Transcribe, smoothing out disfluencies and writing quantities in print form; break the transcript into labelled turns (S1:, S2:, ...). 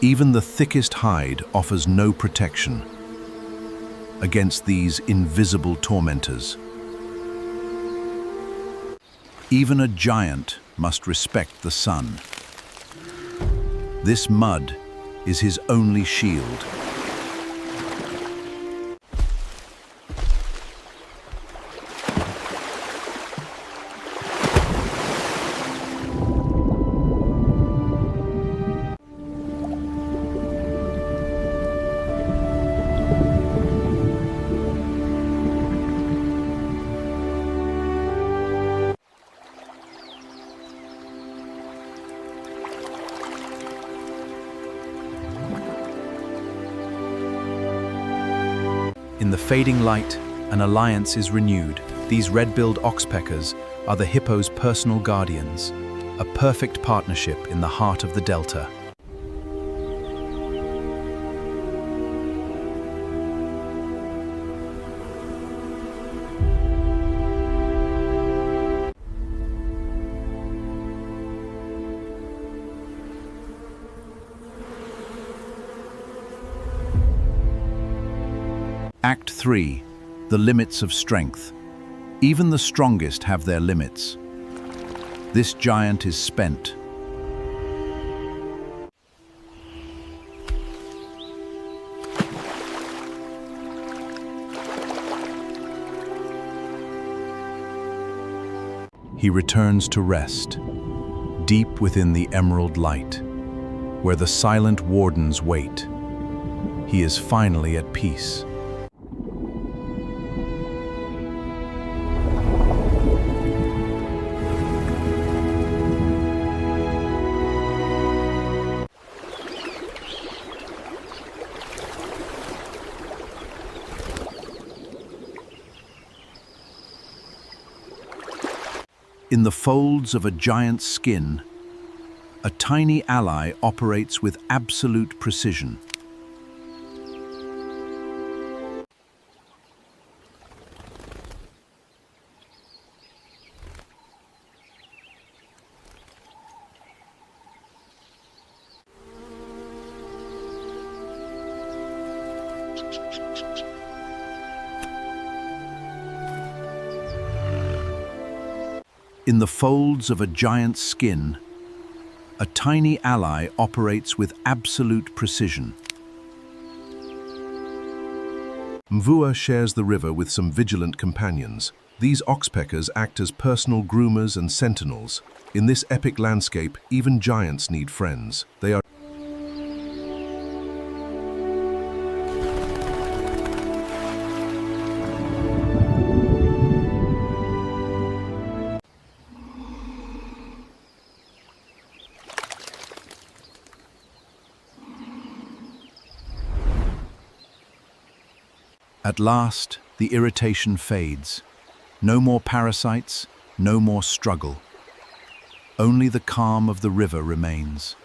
S1: Even the thickest hide offers no protection against these invisible tormentors. Even a giant must respect the sun. This mud is his only shield.
S2: In the fading light, an alliance is renewed. These red-billed oxpeckers are the hippo's personal guardians, a perfect partnership in the heart of the delta.
S1: Act 3. The limits of strength. Even the strongest have their limits. This giant is spent. He returns to rest, deep within the emerald light, where the silent wardens wait. He is finally at peace. In the folds of a giant's skin, a tiny ally operates with absolute precision. In the folds of a giant's skin, a tiny ally operates with absolute precision. Mvua shares the river with some vigilant companions. These oxpeckers act as personal groomers and sentinels. In this epic landscape, even giants need friends. They are At last, the irritation fades. No more parasites, no more struggle. Only the calm of the river remains.